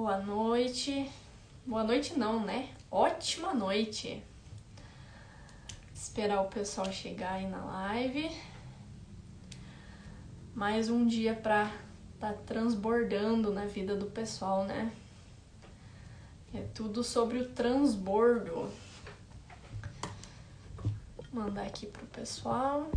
Boa noite. Boa noite não, né? Ótima noite. Esperar o pessoal chegar aí na live. Mais um dia pra tá transbordando na vida do pessoal, né? É tudo sobre o transbordo. Vou mandar aqui pro pessoal.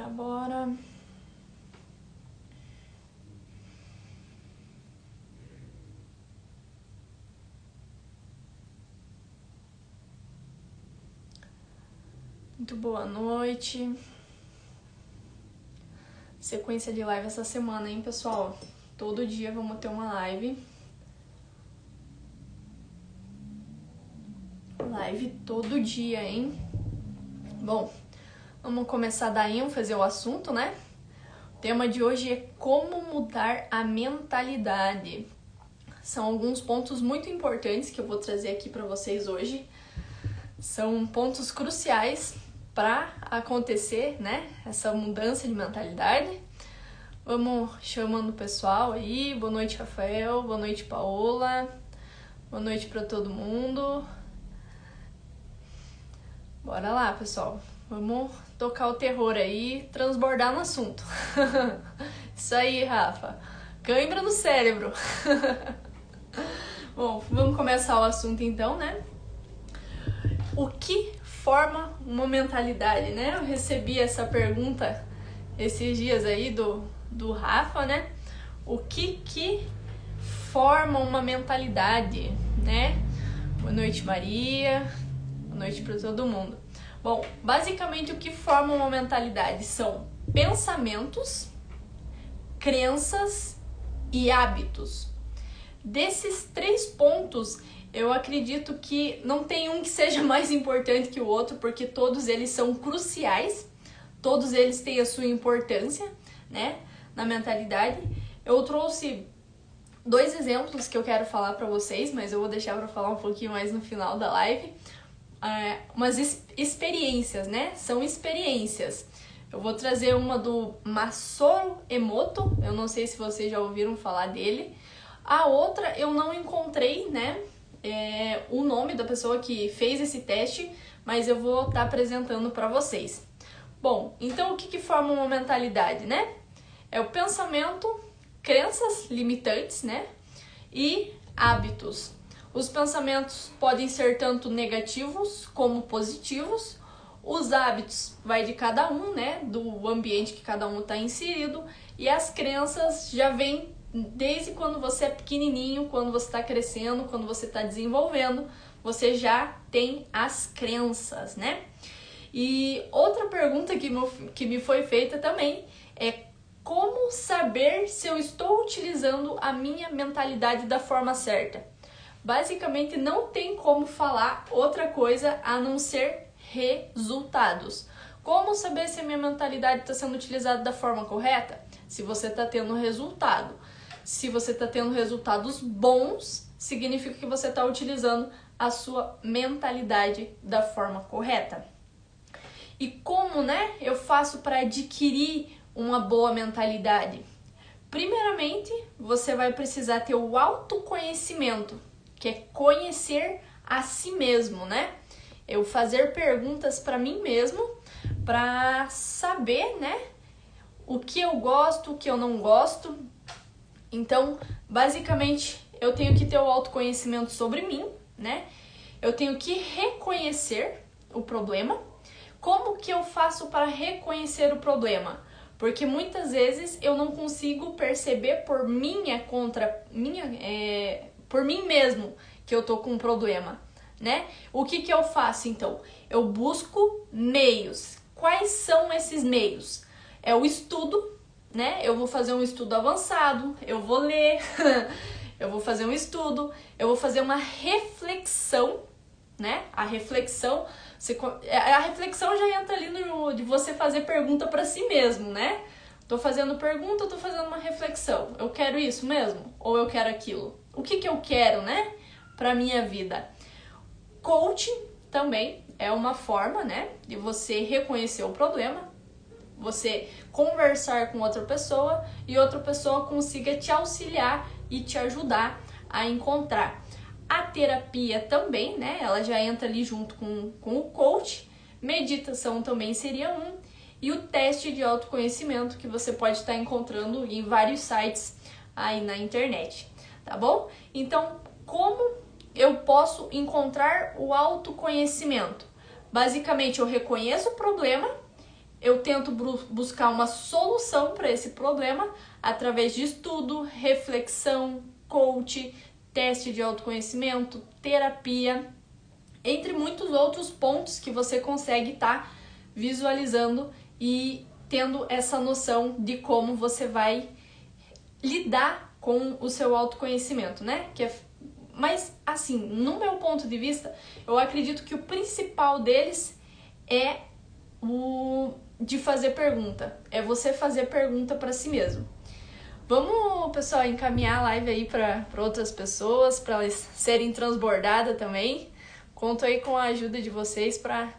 Bora. Muito boa noite. Sequência de live essa semana, hein, pessoal? Todo dia vamos ter uma live. Live todo dia, hein? Bom, vamos começar a dar ênfase ao assunto, né? O tema de hoje é como mudar a mentalidade. São alguns pontos muito importantes que eu vou trazer aqui para vocês hoje. São pontos cruciais para acontecer, né? Essa mudança de mentalidade. Vamos chamando o pessoal aí. Boa noite, Rafael. Boa noite, Paola. Boa noite para todo mundo. Bora lá, pessoal. Vamos tocar o terror aí, transbordar no assunto. Isso aí, Rafa. Cãibra no cérebro. Bom, vamos começar o assunto então, né? O que forma uma mentalidade, né? Eu recebi essa pergunta esses dias aí do Rafa, né? O que forma uma mentalidade, né? Boa noite, Maria. Boa noite para todo mundo. Bom, basicamente o que forma uma mentalidade são pensamentos, crenças e hábitos. Desses 3 pontos, eu acredito que não tem um que seja mais importante que o outro, porque todos eles são cruciais, todos eles têm a sua importância, né, na mentalidade. Eu trouxe 2 exemplos que eu quero falar para vocês, mas eu vou deixar para falar um pouquinho mais no final da live. Umas experiências, né? São experiências. Eu vou trazer uma do Masaru Emoto, eu não sei se vocês já ouviram falar dele. A outra eu não encontrei, né? O nome da pessoa que fez esse teste, mas eu vou estar apresentando para vocês. Bom, então o que forma uma mentalidade, né? É o pensamento, crenças limitantes, né? E hábitos. Os pensamentos podem ser tanto negativos como positivos. Os hábitos vai de cada um, né? Do ambiente que cada um está inserido. E as crenças já vêm desde quando você é pequenininho, quando você está crescendo, quando você está desenvolvendo. Você já tem as crenças, né? E outra pergunta que me foi feita também é como saber se eu estou utilizando a minha mentalidade da forma certa? Basicamente, não tem como falar outra coisa a não ser resultados. Como saber se a minha mentalidade está sendo utilizada da forma correta? Se você está tendo resultado. Se você está tendo resultados bons, significa que você está utilizando a sua mentalidade da forma correta. E como, né, eu faço para adquirir uma boa mentalidade? Primeiramente, você vai precisar ter o autoconhecimento, que é conhecer a si mesmo, né? Eu fazer perguntas para mim mesmo, para saber, né, o que eu gosto, o que eu não gosto. Então, basicamente, eu tenho que ter o autoconhecimento sobre mim, né? Eu tenho que reconhecer o problema. Como que eu faço para reconhecer o problema? Porque muitas vezes eu não consigo perceber por mim mesmo que eu tô com um problema, né? O que eu faço então? Eu busco meios. Quais são esses meios? É o estudo, né? Eu vou fazer um estudo avançado, eu vou ler, eu vou fazer um estudo, eu vou fazer uma reflexão, né? A reflexão já entra ali de você fazer pergunta para si mesmo, né? Tô fazendo pergunta, tô fazendo uma reflexão. Eu quero isso mesmo? Ou eu quero aquilo? O que eu quero, né, pra minha vida? Coaching também é uma forma, né, de você reconhecer o problema, você conversar com outra pessoa e outra pessoa consiga te auxiliar e te ajudar a encontrar. A terapia também, né, ela já entra ali junto com o coach. Meditação também seria um. E o teste de autoconhecimento que você pode estar encontrando em vários sites aí na internet, tá bom? Então, como eu posso encontrar o autoconhecimento? Basicamente, eu reconheço o problema, eu tento buscar uma solução para esse problema através de estudo, reflexão, coach, teste de autoconhecimento, terapia, entre muitos outros pontos que você consegue estar visualizando e tendo essa noção de como você vai lidar com o seu autoconhecimento, né? Mas, assim, no meu ponto de vista, eu acredito que o principal deles é o de fazer pergunta. É você fazer pergunta para si mesmo. Vamos, pessoal, encaminhar a live aí para outras pessoas, para elas serem transbordadas também. Conto aí com a ajuda de vocês para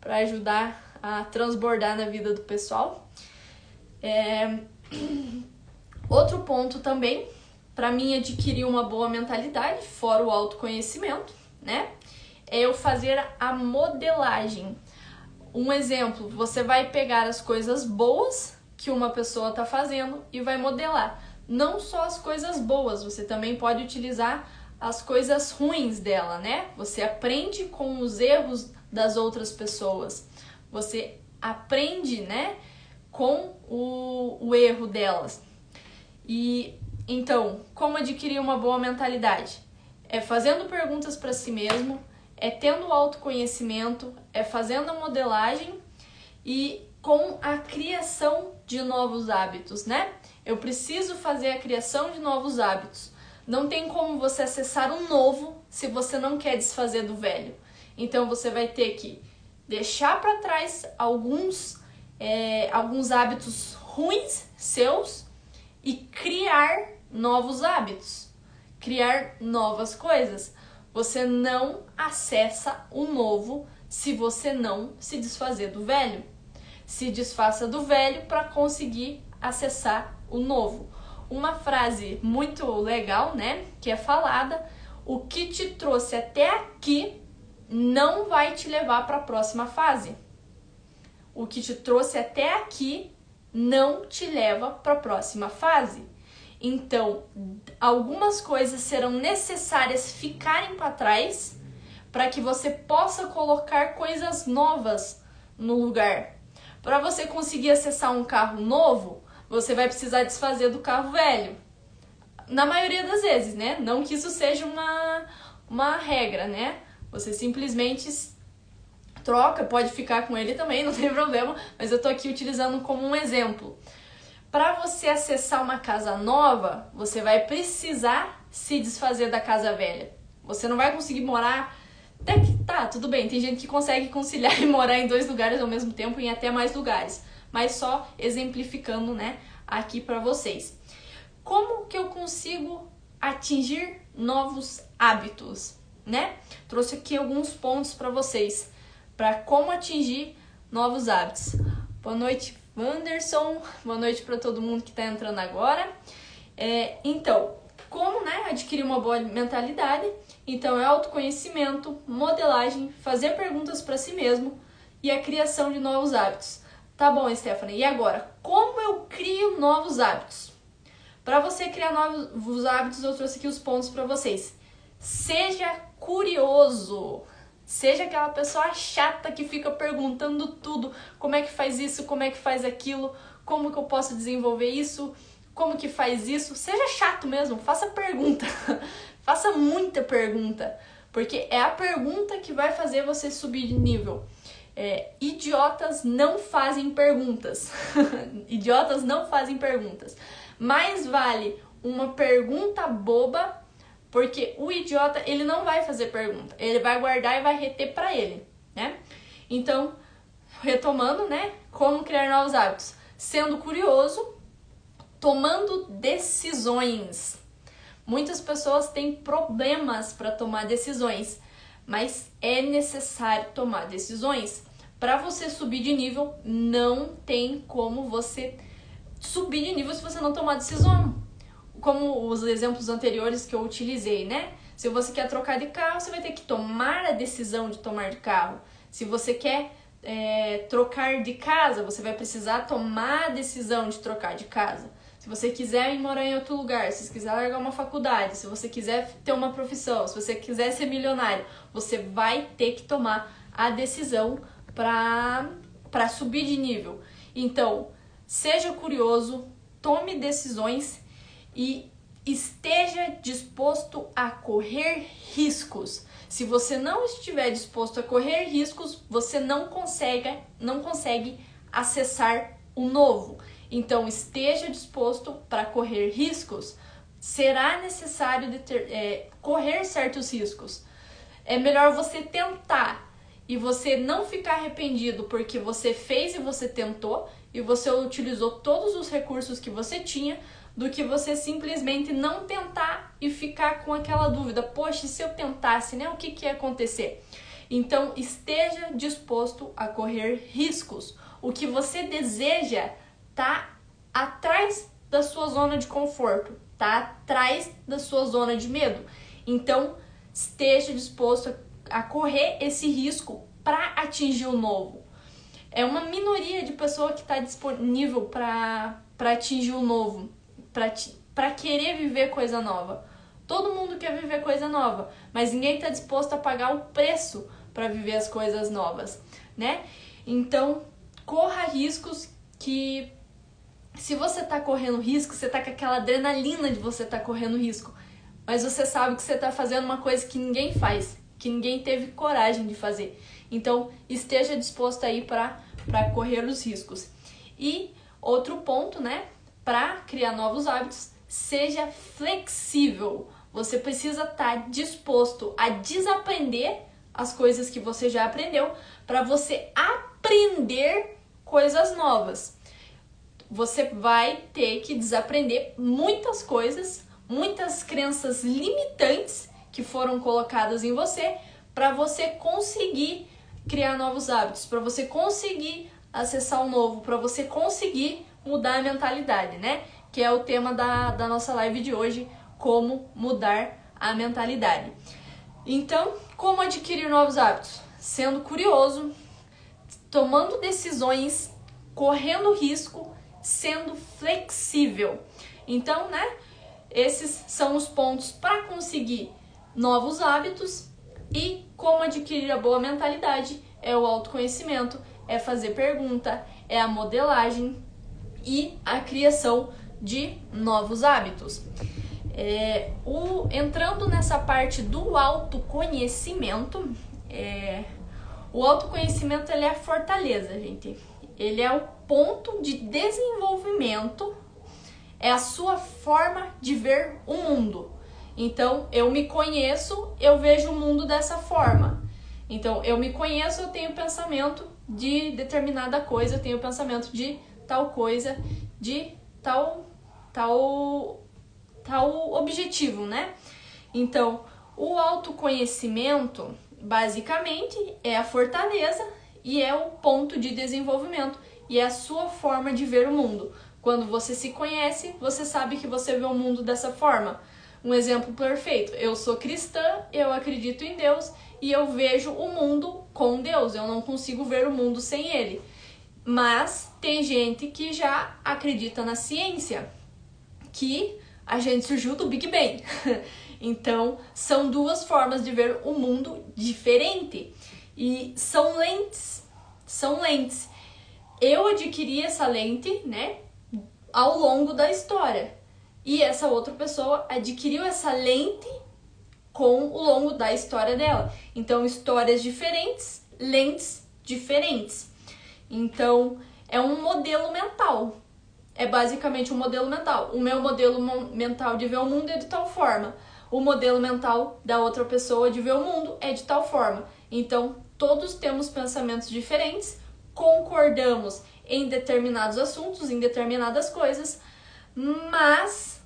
ajudar a transbordar na vida do pessoal. Outro ponto também, para mim adquirir uma boa mentalidade, fora o autoconhecimento, né? É eu fazer a modelagem. Um exemplo, você vai pegar as coisas boas que uma pessoa está fazendo e vai modelar. Não só as coisas boas, você também pode utilizar as coisas ruins dela, né? Você aprende com os erros das outras pessoas. Você aprende, né, com o erro delas. E então, como adquirir uma boa mentalidade? É fazendo perguntas para si mesmo, é tendo autoconhecimento, é fazendo a modelagem e com a criação de novos hábitos, né? Eu preciso fazer a criação de novos hábitos. Não tem como você acessar um novo se você não quer desfazer do velho. Então você vai ter que deixar para trás alguns hábitos ruins seus e criar novos hábitos, criar novas coisas. Você não acessa o novo se você não se desfazer do velho. Se desfaça do velho para conseguir acessar o novo. Uma frase muito legal, né, que é falada: o que te trouxe até aqui não vai te levar para a próxima fase. O que te trouxe até aqui não te leva para a próxima fase. Então, algumas coisas serão necessárias ficarem para trás para que você possa colocar coisas novas no lugar. Para você conseguir acessar um carro novo, você vai precisar desfazer do carro velho. Na maioria das vezes, né? Não que isso seja uma regra, né? Você simplesmente troca, pode ficar com ele também, não tem problema, mas eu tô aqui utilizando como um exemplo. Para você acessar uma casa nova, você vai precisar se desfazer da casa velha. Você não vai conseguir morar... Até que tá, tudo bem, tem gente que consegue conciliar e morar em 2 lugares ao mesmo tempo, em até mais lugares. Mas só exemplificando, né, aqui para vocês. Como que eu consigo atingir novos hábitos, né? Trouxe aqui alguns pontos para vocês, para como atingir novos hábitos. Boa noite, Wanderson. Boa noite para todo mundo que está entrando agora. Então, como, né, adquirir uma boa mentalidade? Então, é autoconhecimento, modelagem, fazer perguntas para si mesmo e a criação de novos hábitos. Tá bom, Stephanie, e agora? Como eu crio novos hábitos? Para você criar novos hábitos, eu trouxe aqui os pontos para vocês. Seja curioso. Seja aquela pessoa chata que fica perguntando tudo. Como é que faz isso? Como é que faz aquilo? Como que eu posso desenvolver isso? Como que faz isso? Seja chato mesmo, faça pergunta. Faça muita pergunta. Porque é a pergunta que vai fazer você subir de nível. Idiotas não fazem perguntas. Idiotas não fazem perguntas. Mais vale uma pergunta boba, porque o idiota, ele não vai fazer pergunta. Ele vai guardar e vai reter pra ele, né? Então, retomando, né? Como criar novos hábitos? Sendo curioso, tomando decisões. Muitas pessoas têm problemas para tomar decisões, mas é necessário tomar decisões. Para você subir de nível, não tem como você subir de nível se você não tomar decisão. Como os exemplos anteriores que eu utilizei, né? Se você quer trocar de carro, você vai ter que tomar a decisão de tomar de carro. Se você quer trocar de casa, você vai precisar tomar a decisão de trocar de casa. Se você quiser ir morar em outro lugar, se você quiser largar uma faculdade, se você quiser ter uma profissão, se você quiser ser milionário, você vai ter que tomar a decisão para subir de nível. Então, seja curioso, tome decisões e esteja disposto a correr riscos. Se você não estiver disposto a correr riscos, você não consegue acessar o novo. Então, esteja disposto para correr riscos. Será necessário correr certos riscos. É melhor você tentar e você não ficar arrependido porque você fez e você tentou e você utilizou todos os recursos que você tinha, do que você simplesmente não tentar e ficar com aquela dúvida. Poxa, e se eu tentasse, né? O que ia acontecer? Então, esteja disposto a correr riscos. O que você deseja tá atrás da sua zona de conforto, tá atrás da sua zona de medo. Então, esteja disposto a correr esse risco para atingir o novo. É uma minoria de pessoa que está disponível para atingir o novo, para querer viver coisa nova. Todo mundo quer viver coisa nova, mas ninguém está disposto a pagar o preço para viver as coisas novas, né? Então, corra riscos que... Se você tá correndo risco, você tá com aquela adrenalina de você tá correndo risco. Mas você sabe que você tá fazendo uma coisa que ninguém faz, que ninguém teve coragem de fazer. Então, esteja disposto aí para correr os riscos. E outro ponto, né? Para criar novos hábitos, seja flexível. Você precisa estar disposto a desaprender as coisas que você já aprendeu para você aprender coisas novas. Você vai ter que desaprender muitas coisas, muitas crenças limitantes que foram colocadas em você para você conseguir criar novos hábitos, para você conseguir acessar o novo, para você conseguir mudar a mentalidade, né? Que é o tema da nossa live de hoje, como mudar a mentalidade. Então, como adquirir novos hábitos? Sendo curioso, tomando decisões, correndo risco, sendo flexível. Então, né? Esses são os pontos para conseguir novos hábitos. E como adquirir a boa mentalidade é o autoconhecimento, é fazer pergunta, é a modelagem e a criação de novos hábitos. Entrando nessa parte do autoconhecimento, o autoconhecimento ele é a fortaleza, gente. Ele é o ponto de desenvolvimento, é a sua forma de ver o mundo. Então, eu me conheço, eu vejo o mundo dessa forma. Então, eu me conheço, eu tenho pensamento de determinada coisa, eu tenho pensamento de tal coisa, de tal objetivo, né? Então, o autoconhecimento, basicamente, é a fortaleza e é o ponto de desenvolvimento e é a sua forma de ver o mundo. Quando você se conhece, você sabe que você vê o mundo dessa forma. Um exemplo perfeito, eu sou cristã, eu acredito em Deus e eu vejo o mundo com Deus, eu não consigo ver o mundo sem Ele. Mas tem gente que já acredita na ciência, que a gente surgiu do Big Bang. Então, são duas formas de ver o mundo diferente. E são lentes. Eu adquiri essa lente, né, ao longo da história. E essa outra pessoa adquiriu essa lente com o longo da história dela. Então, histórias diferentes, lentes diferentes. Então, é um modelo mental. É basicamente um modelo mental. O meu modelo mental de ver o mundo é de tal forma. O modelo mental da outra pessoa de ver o mundo é de tal forma. Então, todos temos pensamentos diferentes, concordamos em determinados assuntos, em determinadas coisas, mas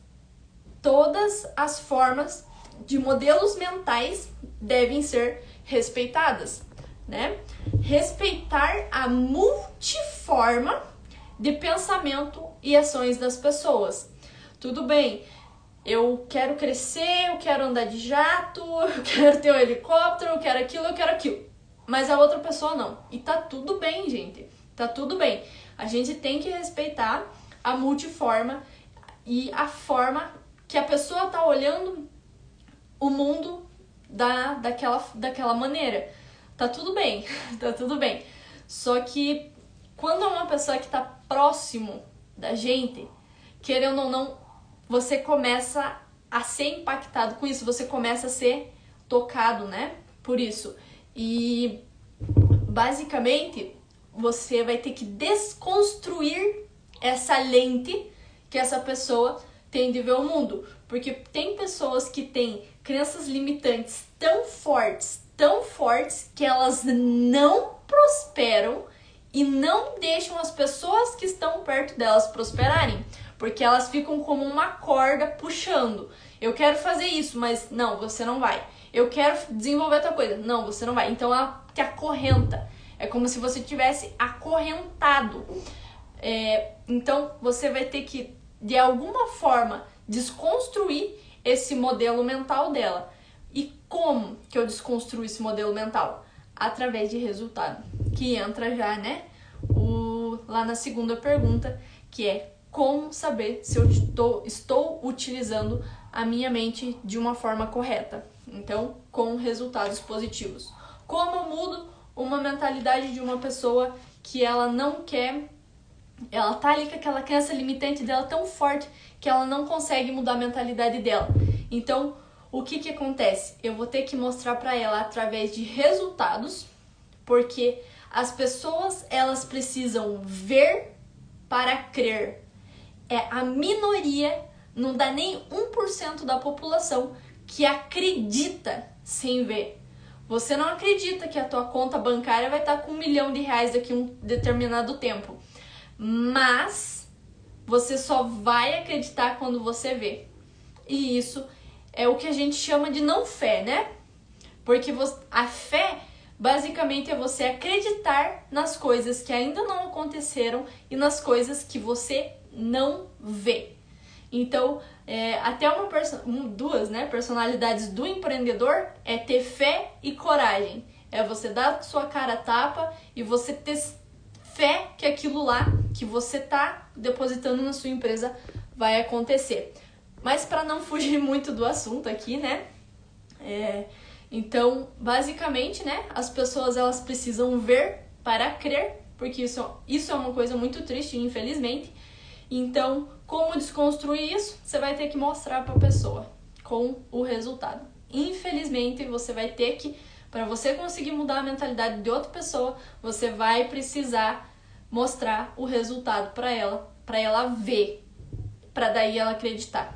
todas as formas de modelos mentais devem ser respeitadas, né? Respeitar a multiforma de pensamento e ações das pessoas. Tudo bem, eu quero crescer, eu quero andar de jato, eu quero ter um helicóptero, eu quero aquilo. Mas a outra pessoa não. E tá tudo bem, gente. Tá tudo bem. A gente tem que respeitar a multiforma e a forma que a pessoa tá olhando o mundo daquela maneira. Tá tudo bem, tá tudo bem. Só que quando é uma pessoa que tá próximo da gente, querendo ou não, você começa a ser impactado com isso, você começa a ser tocado, né? Por isso. E basicamente você vai ter que desconstruir essa lente que essa pessoa tem de ver o mundo. Porque tem pessoas que têm crenças limitantes tão fortes, que elas não prosperam e não deixam as pessoas que estão perto delas prosperarem. Porque elas ficam como uma corda puxando. Eu quero fazer isso, mas não, você não vai. Eu quero desenvolver outra coisa. Não, você não vai. Então ela te acorrenta. É como se você tivesse acorrentado. Então você vai ter que, de alguma forma, desconstruir esse modelo mental dela. E como que eu desconstruo esse modelo mental? Através de resultado. Que entra já, né? Lá na segunda pergunta, que é como saber se eu estou utilizando a minha mente de uma forma correta. Então, com resultados positivos. Como eu mudo uma mentalidade de uma pessoa que ela não quer, ela tá ali com aquela crença limitante dela tão forte que ela não consegue mudar a mentalidade dela. Então, o que acontece? Eu vou ter que mostrar para ela através de resultados, porque as pessoas, elas precisam ver para crer. É a minoria, não dá nem 1% da população que acredita sem ver. Você não acredita que a tua conta bancária vai estar com R$1 milhão daqui a um determinado tempo. Mas você só vai acreditar quando você vê. E isso é o que a gente chama de não fé, né? Porque a fé basicamente é você acreditar nas coisas que ainda não aconteceram e nas coisas que você não vê. Então, até duas, né, personalidades do empreendedor é ter fé e coragem. É você dar sua cara a tapa e você ter fé que aquilo lá que você tá depositando na sua empresa vai acontecer. Mas para não fugir muito do assunto aqui, né? Então, basicamente, né, as pessoas, elas precisam ver para crer, porque isso é uma coisa muito triste, infelizmente. Então, como desconstruir isso? Você vai ter que mostrar para a pessoa com o resultado. Infelizmente, você vai ter que, para você conseguir mudar a mentalidade de outra pessoa, você vai precisar mostrar o resultado para ela ver, para daí ela acreditar.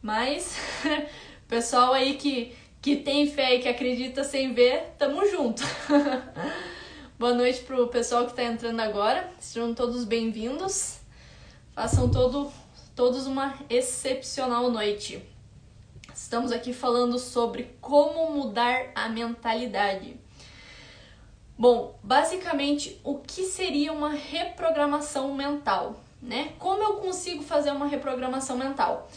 Mas, pessoal aí que tem fé e que acredita sem ver, tamo junto. Boa noite pro pessoal que tá entrando agora. Sejam todos bem-vindos. Façam todos uma excepcional noite. Estamos aqui falando sobre como mudar a mentalidade. Bom, basicamente, o que seria uma reprogramação mental, né? Como eu consigo fazer uma reprogramação mental?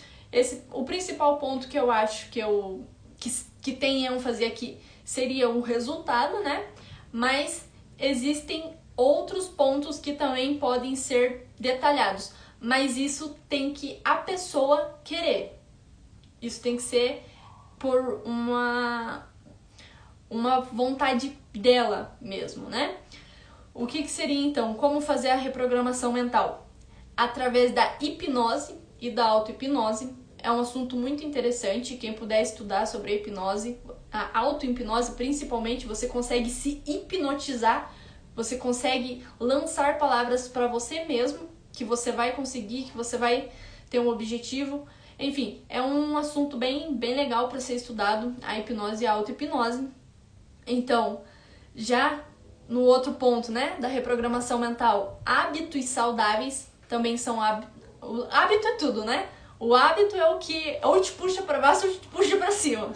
O principal ponto que eu acho que tem ênfase aqui seria o resultado, né? Mas existem outros pontos que também podem ser detalhados. Mas isso tem que a pessoa querer. Isso tem que ser por uma vontade dela mesmo, né? O que seria então? Como fazer a reprogramação mental? Através da hipnose e da auto-hipnose. É um assunto muito interessante. Quem puder estudar sobre a hipnose, a auto-hipnose principalmente, você consegue se hipnotizar, você consegue lançar palavras para você mesmo, que você vai conseguir, que você vai ter um objetivo. Enfim, é um assunto bem legal para ser estudado, a hipnose e a auto-hipnose. Então, já no outro ponto, né, da reprogramação mental, hábitos saudáveis também são O hábito é tudo, né? O hábito é o que ou te puxa para baixo ou te puxa para cima.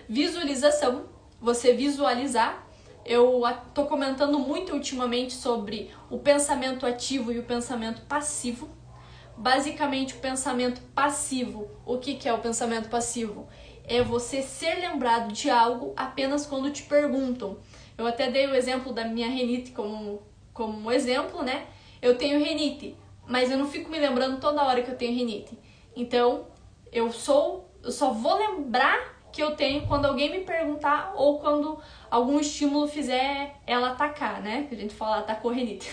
Visualização, você visualizar. Eu tô comentando muito ultimamente sobre o pensamento ativo e o pensamento passivo. Basicamente, o pensamento passivo, o que é o pensamento passivo? É você ser lembrado de algo apenas quando te perguntam. Eu até dei o exemplo da minha rinite como exemplo, né? Eu tenho rinite, mas eu não fico me lembrando toda hora que eu tenho rinite. Então, eu só vou lembrar que eu tenho quando alguém me perguntar ou quando algum estímulo fizer ela atacar, né? A gente fala atacou rinite.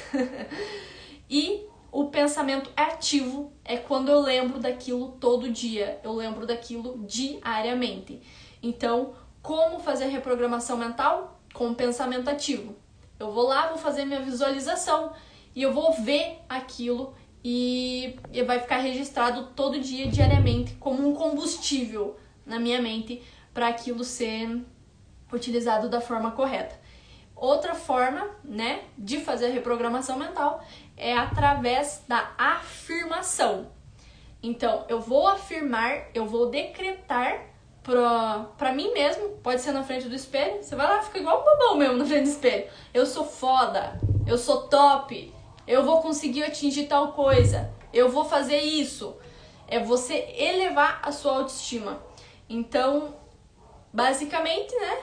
E o pensamento ativo é quando eu lembro daquilo todo dia, eu lembro daquilo diariamente. Então, como fazer reprogramação mental? Com o pensamento ativo. Eu vou lá, vou fazer minha visualização e eu vou ver aquilo e vai ficar registrado todo dia, diariamente, como um combustível na minha mente para aquilo ser utilizado da forma correta. Outra forma, né, de fazer reprogramação mental é através da afirmação. Então, eu vou afirmar, eu vou decretar pra mim mesmo, pode ser na frente do espelho, você vai lá, fica igual um bobão mesmo na frente do espelho. Eu sou foda, eu sou top, eu vou conseguir atingir tal coisa, eu vou fazer isso. É você elevar a sua autoestima. Então, basicamente, né,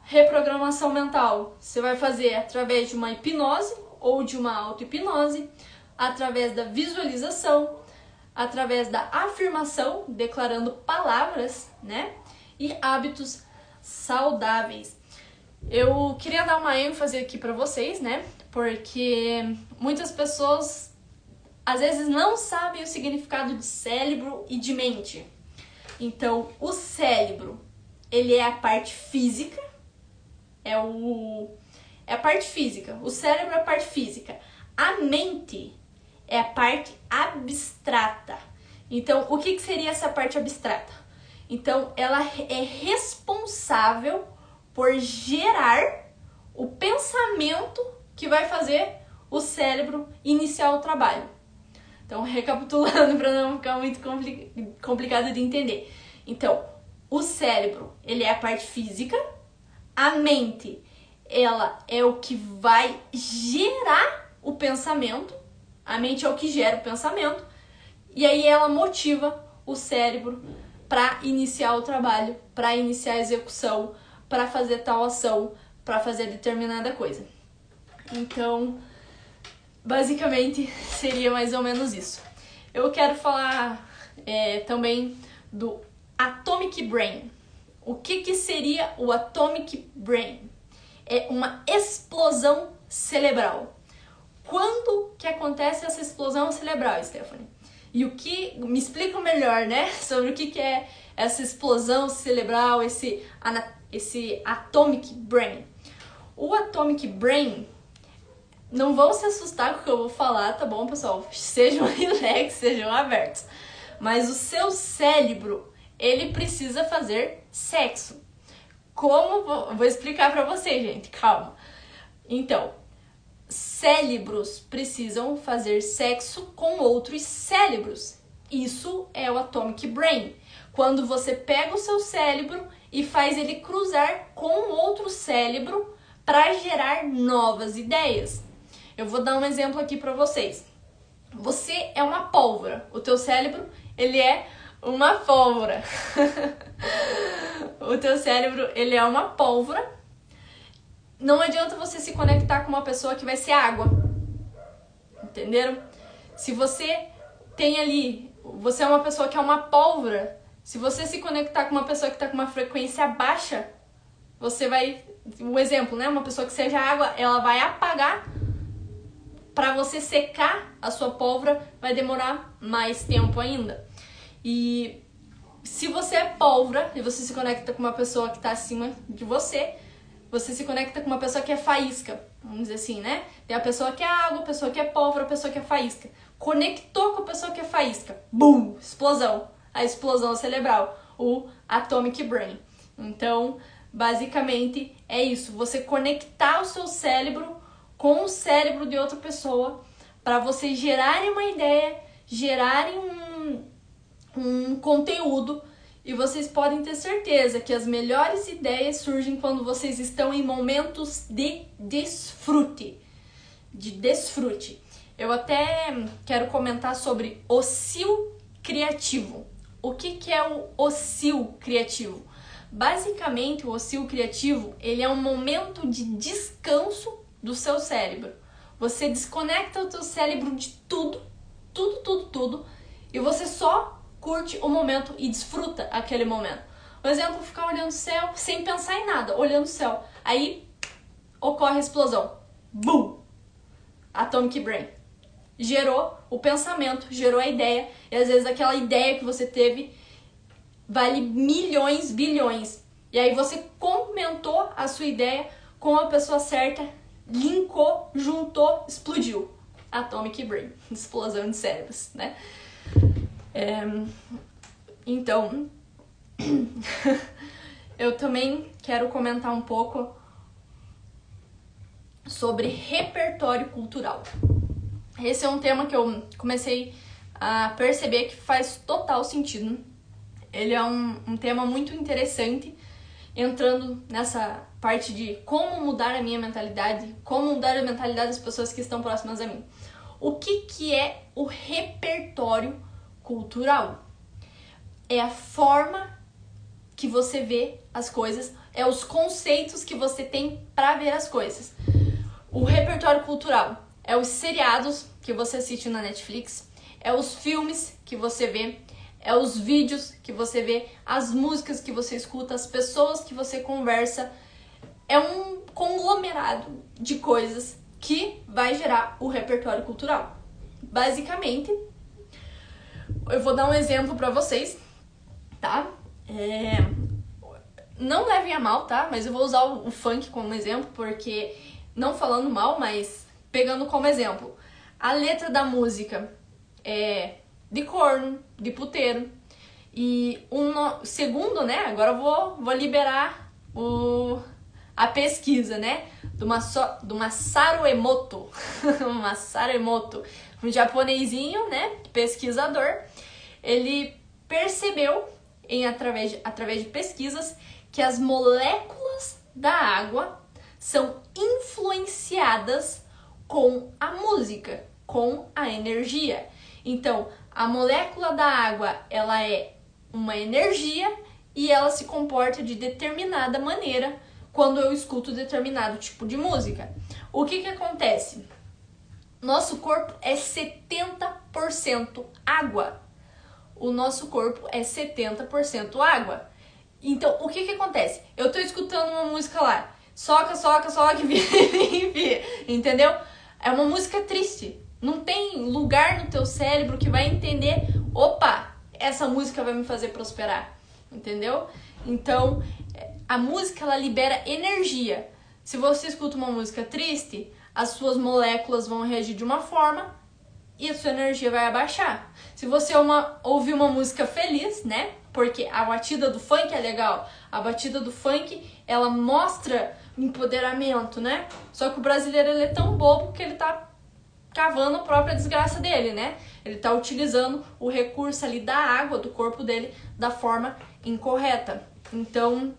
reprogramação mental você vai fazer através de uma hipnose ou de uma auto-hipnose, através da visualização, através da afirmação, declarando palavras, né? E hábitos saudáveis. Eu queria dar uma ênfase aqui para vocês, né? Porque muitas pessoas às vezes não sabem o significado de cérebro e de mente. Então, o cérebro, ele é a parte física, é a parte física. O cérebro é a parte física. A mente é a parte abstrata. Então, o que seria essa parte abstrata? Então, ela é responsável por gerar o pensamento que vai fazer o cérebro iniciar o trabalho. Então, recapitulando para não ficar muito complicado de entender. Então, o cérebro, ele é a parte física. A mente, ela é o que vai gerar o pensamento. A mente é o que gera o pensamento. E aí ela motiva o cérebro para iniciar o trabalho, para iniciar a execução, para fazer tal ação, para fazer determinada coisa. Então, basicamente, seria mais ou menos isso. Eu quero falar também do Atomic Brain. O que seria o Atomic Brain? É uma explosão cerebral. Quando que acontece essa explosão cerebral, Stephanie? E o que... Me explica melhor, né? Sobre o que é essa explosão cerebral, esse Atomic Brain. O Atomic Brain... Não vão se assustar com o que eu vou falar, tá bom, pessoal? Sejam relax, sejam abertos. Mas o seu cérebro, ele precisa fazer sexo. Como? Vou explicar pra vocês, gente, calma. Então, cérebros precisam fazer sexo com outros cérebros. Isso é o Atomic Brain. Quando você pega o seu cérebro e faz ele cruzar com outro cérebro para gerar novas ideias. Eu vou dar um exemplo aqui para vocês. Você é uma pólvora. O teu cérebro, ele é uma pólvora. O teu cérebro, ele é uma pólvora. Não adianta você se conectar com uma pessoa que vai ser água. Entenderam? Se você tem ali, você é uma pessoa que é uma pólvora, se você se conectar com uma pessoa que está com uma frequência baixa, você vai, um exemplo, né? Uma pessoa que seja água, ela vai apagar. Para você secar a sua pólvora, vai demorar mais tempo ainda. E se você é pólvora e você se conecta com uma pessoa que está acima de você, você se conecta com uma pessoa que é faísca, vamos dizer assim, né? Tem a pessoa que é água, a pessoa que é pólvora, a pessoa que é faísca. Conectou com a pessoa que é faísca, bum, explosão. A explosão cerebral, o Atomic Brain. Então, basicamente, é isso. Você conectar o seu cérebro com o cérebro de outra pessoa para vocês gerarem uma ideia gerarem um conteúdo, e vocês podem ter certeza que as melhores ideias surgem quando vocês estão em momentos de desfrute. Eu até quero comentar sobre ócio criativo. O que é o ócio criativo? Basicamente, o ócio criativo, ele é um momento de descanso do seu cérebro. Você desconecta o teu cérebro de tudo, e você só curte o momento e desfruta aquele momento. Por exemplo, ficar olhando o céu sem pensar em nada, olhando o céu. Aí ocorre a explosão. Boom! Atomic Brain. Gerou o pensamento, gerou a ideia, e às vezes aquela ideia que você teve vale milhões, bilhões. E aí você comentou a sua ideia com a pessoa certa, linkou, juntou, explodiu. Atomic Brain. Explosão de cérebros, né? Então, eu também quero comentar um pouco sobre repertório cultural. Esse é um tema que eu comecei a perceber que faz total sentido. Ele é um tema muito interessante, entrando nessa parte de como mudar a minha mentalidade, como mudar a mentalidade das pessoas que estão próximas a mim. O que é o repertório cultural? É a forma que você vê as coisas, é os conceitos que você tem para ver as coisas. O repertório cultural é os seriados que você assiste na Netflix, é os filmes que você vê, é os vídeos que você vê, as músicas que você escuta, as pessoas que você conversa. É um conglomerado de coisas que vai gerar o repertório cultural. Basicamente, eu vou dar um exemplo para vocês, tá? Não levem a mal, tá? Mas eu vou usar o funk como exemplo, porque não falando mal, mas pegando como exemplo. A letra da música é de corno, de puteiro. E segundo, né? Agora eu vou liberar a pesquisa, né? Do Masaru Emoto. Masaru Emoto. Um japonesinho, né? Pesquisador. Ele percebeu, através de pesquisas, que as moléculas da água são influenciadas com a música, com a energia. Então, a molécula da água, ela é uma energia e ela se comporta de determinada maneira quando eu escuto determinado tipo de música. O que acontece? Nosso corpo é 70% água. O nosso corpo é 70% água. Então, o que acontece? Eu tô escutando uma música lá, soca, entendeu? É uma música triste. Não tem lugar no teu cérebro que vai entender, opa, essa música vai me fazer prosperar, entendeu? Então, a música, ela libera energia. Se você escuta uma música triste, as suas moléculas vão reagir de uma forma e a sua energia vai abaixar. Se você ouvir uma música feliz, né? Porque a batida do funk é legal. A batida do funk, ela mostra empoderamento, né? Só que o brasileiro, ele é tão bobo que ele tá cavando a própria desgraça dele, né? Ele tá utilizando o recurso ali da água do corpo dele da forma incorreta. Então,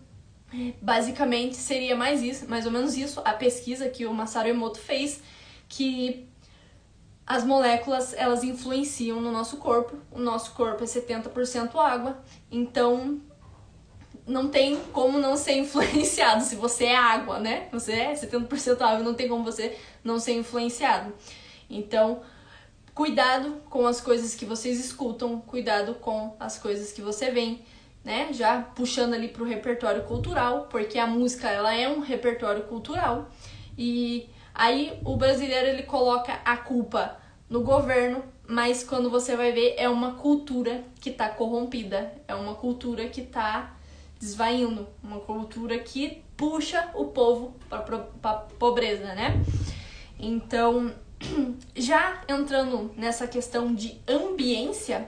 basicamente seria mais ou menos isso, a pesquisa que o Masaru Emoto fez, que as moléculas, elas influenciam no nosso corpo. O nosso corpo é 70% água, então não tem como não ser influenciado. Se você é água, né? Você é 70% água, não tem como você não ser influenciado. Então, cuidado com as coisas que vocês escutam, cuidado com as coisas que você vê, né? Já puxando ali pro repertório cultural, porque a música, ela é um repertório cultural. E aí o brasileiro, ele coloca a culpa no governo, mas quando você vai ver, é uma cultura que tá corrompida, é uma cultura que tá desvaindo, uma cultura que puxa o povo pra pobreza, né? Então, já entrando nessa questão de ambiência,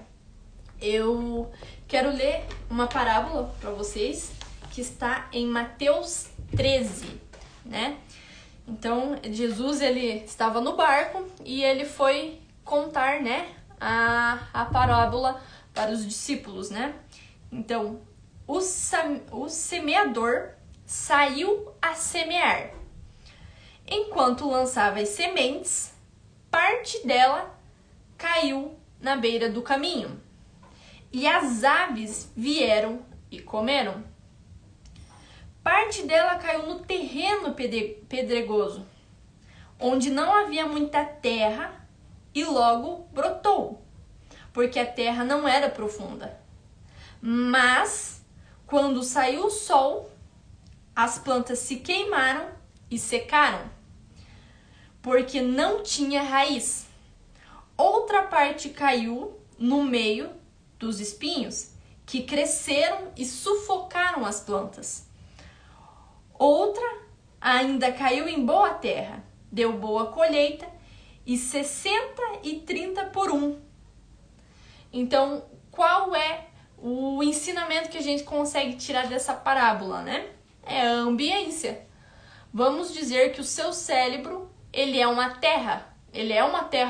eu quero ler uma parábola para vocês que está em Mateus 13, né? Então, Jesus, ele estava no barco e ele foi contar, né, a parábola para os discípulos, né? Então, o semeador saiu a semear. Enquanto lançava as sementes, parte dela caiu na beira do caminho, e as aves vieram e comeram. Parte dela caiu no terreno pedregoso, onde não havia muita terra, e logo brotou, porque a terra não era profunda. Mas, quando saiu o sol, as plantas se queimaram e secaram, porque não tinha raiz. Outra parte caiu no meio dos espinhos, que cresceram e sufocaram as plantas. Outra ainda caiu em boa terra, deu boa colheita, e 60 e 30 por 1. Então, qual é o ensinamento que a gente consegue tirar dessa parábola, né? É a ambiência. Vamos dizer que o seu cérebro, ele é uma terra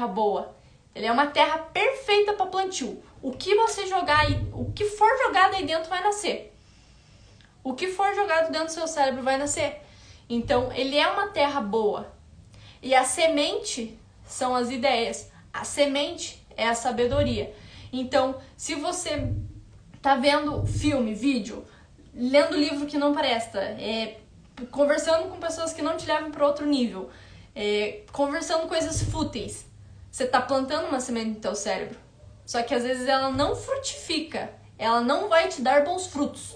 boa, ele é uma terra perfeita para plantio. O que você jogar aí, o que for jogado aí dentro vai nascer. O que for jogado dentro do seu cérebro vai nascer. Então, ele é uma terra boa. E a semente são as ideias. A semente é a sabedoria. Então, se você tá vendo filme, vídeo, lendo livro que não presta, conversando com pessoas que não te levam para outro nível, conversando coisas fúteis, você tá plantando uma semente no teu cérebro. Só que às vezes ela não frutifica, ela não vai te dar bons frutos.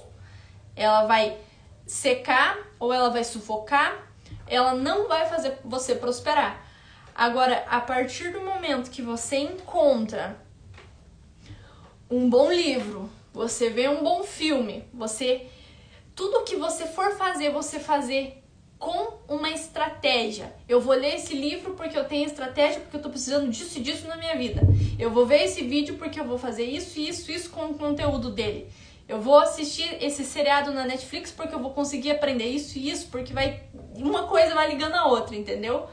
Ela vai secar ou ela vai sufocar, ela não vai fazer você prosperar. Agora, a partir do momento que você encontra um bom livro, você vê um bom filme, tudo que você for fazer, você fazer com uma estratégia. Eu vou ler esse livro porque eu tenho estratégia, porque eu tô precisando disso e disso na minha vida. Eu vou ver esse vídeo porque eu vou fazer isso com o conteúdo dele. Eu vou assistir esse seriado na Netflix porque eu vou conseguir aprender isso e isso, porque uma coisa vai ligando a outra, entendeu?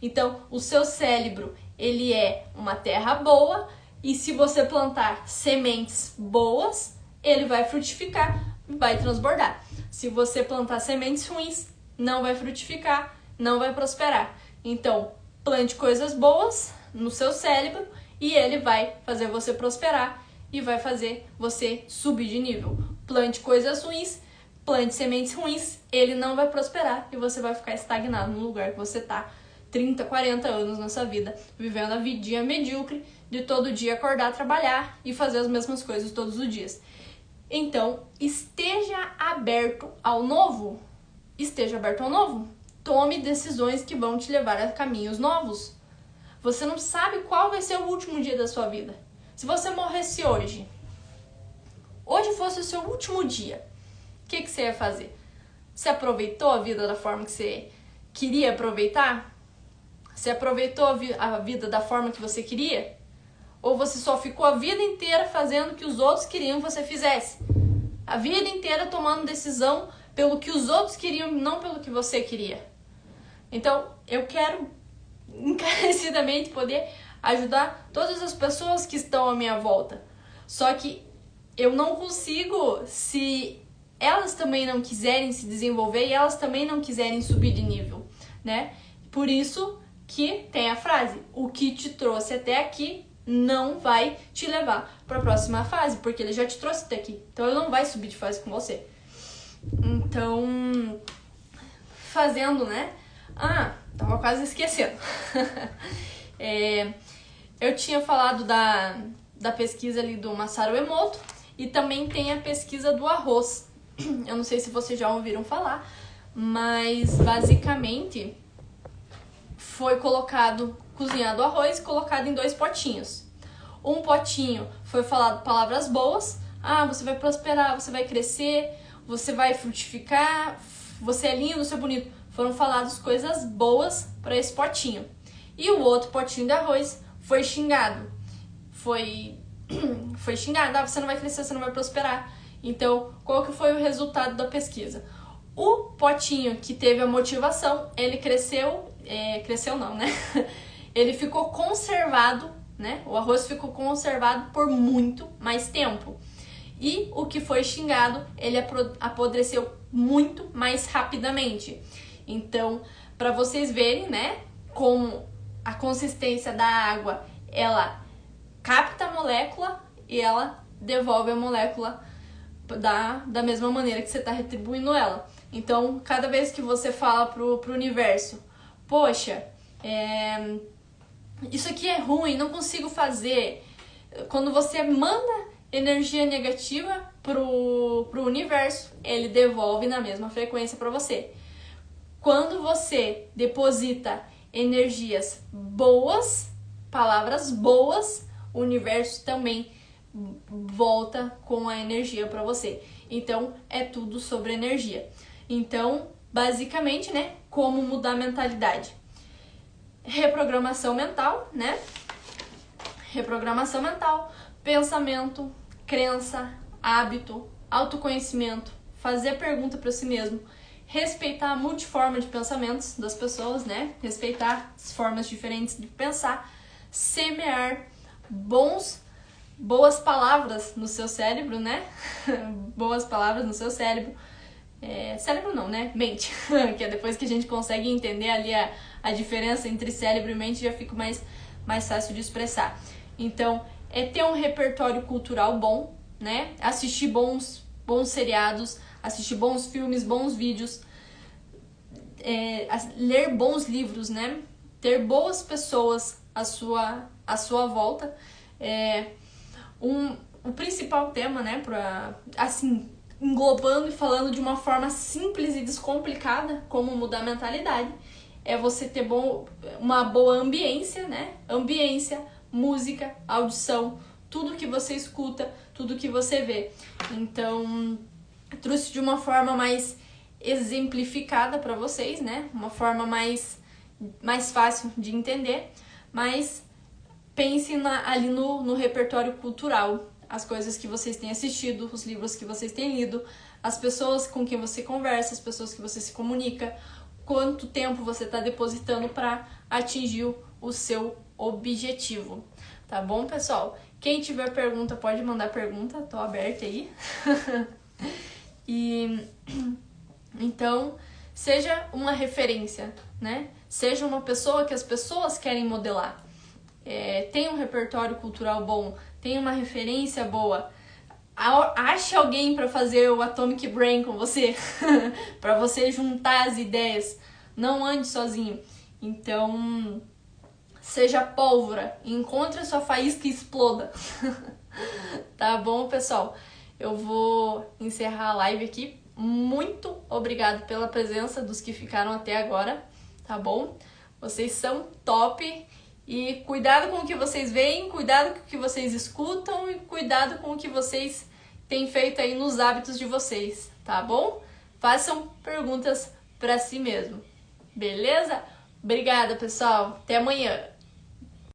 Então, o seu cérebro, ele é uma terra boa, e se você plantar sementes boas, ele vai frutificar, vai transbordar. Se você plantar sementes ruins, não vai frutificar, não vai prosperar. Então, plante coisas boas no seu cérebro e ele vai fazer você prosperar e vai fazer você subir de nível. Plante coisas ruins, plante sementes ruins, ele não vai prosperar e você vai ficar estagnado no lugar que você tá 30, 40 anos na sua vida, vivendo a vidinha medíocre de todo dia acordar, trabalhar e fazer as mesmas coisas todos os dias. Então, esteja aberto ao novo. Esteja aberto ao novo. Tome decisões que vão te levar a caminhos novos. Você não sabe qual vai ser o último dia da sua vida. Se você morresse hoje fosse o seu último dia, o que você ia fazer? Você aproveitou a vida da forma que você queria aproveitar? Você aproveitou a vida da forma que você queria? Ou você só ficou a vida inteira fazendo o que os outros queriam que você fizesse? A vida inteira tomando decisão pelo que os outros queriam, não pelo que você queria. Então, eu quero encarecidamente poder ajudar todas as pessoas que estão à minha volta. Só que eu não consigo se elas também não quiserem se desenvolver e elas também não quiserem subir de nível, né? Por isso que tem a frase: o que te trouxe até aqui não vai te levar para a próxima fase, porque ele já te trouxe até aqui. Então ele não vai subir de fase com você. Então, fazendo, né? Tava quase esquecendo. Eu tinha falado da pesquisa ali do Masaru Emoto e também tem a pesquisa do arroz. Eu não sei se vocês já ouviram falar, mas basicamente foi cozinhado o arroz, colocado em 2 potinhos. Um potinho foi falado palavras boas: você vai prosperar, você vai crescer, você vai frutificar, você é lindo, você é bonito. Foram faladas coisas boas para esse potinho. E o outro potinho de arroz foi xingado. Foi xingado: você não vai crescer, você não vai prosperar. Então, qual que foi o resultado da pesquisa? O potinho que teve a motivação, ele cresceu não, né? Ele ficou conservado né? O arroz ficou conservado por muito mais tempo. E o que foi xingado, ele apodreceu muito mais rapidamente. Então, para vocês verem, né, como a consistência da água, ela capta a molécula e ela devolve a molécula da mesma maneira que você está retribuindo ela. Então, cada vez que você fala pro universo, poxa, isso aqui é ruim, não consigo fazer. Quando você manda energia negativa pro universo, ele devolve na mesma frequência para você. Quando você deposita energias boas, palavras boas, o universo também volta com a energia para você. Então, é tudo sobre energia. Então, basicamente, né, como mudar a mentalidade? Reprogramação mental, né? Reprogramação mental, pensamento, crença, hábito, autoconhecimento, fazer pergunta para si mesmo, respeitar a multiforma de pensamentos das pessoas, né? Respeitar as formas diferentes de pensar, semear boas palavras no seu cérebro, né? Boas palavras no seu cérebro. Cérebro não, né? Mente. Que é depois que a gente consegue entender ali a diferença entre cérebro e mente, já fica mais fácil de expressar. Então, é ter um repertório cultural bom, né? Assistir bons seriados, assistir bons filmes, bons vídeos, ler bons livros, né? Ter boas pessoas à sua volta. O principal tema, né? Assim, englobando e falando de uma forma simples e descomplicada, como mudar a mentalidade, é você ter uma boa ambiência, né? Ambiência, música, audição, tudo que você escuta, tudo que você vê. Então, trouxe de uma forma mais exemplificada para vocês, né? Uma forma mais fácil de entender, mas pense ali no repertório cultural, as coisas que vocês têm assistido, os livros que vocês têm lido, as pessoas com quem você conversa, as pessoas que você se comunica, quanto tempo você está depositando para atingir o seu objetivo. Tá bom, pessoal? Quem tiver pergunta, pode mandar pergunta, tô aberta aí. Então, seja uma referência, né? Seja uma pessoa que as pessoas querem modelar. Tenha um repertório cultural bom, tenha uma referência boa. Ache alguém para fazer o Atomic Brain com você, para você juntar as ideias. Não ande sozinho. Então, seja pólvora, encontre a sua faísca e exploda. Tá bom, pessoal? Eu vou encerrar a live aqui. Muito obrigado pela presença dos que ficaram até agora, tá bom? Vocês são top e cuidado com o que vocês veem, cuidado com o que vocês escutam e cuidado com o que vocês têm feito aí nos hábitos de vocês, tá bom? Façam perguntas para si mesmo, beleza? Obrigada, pessoal. Até amanhã.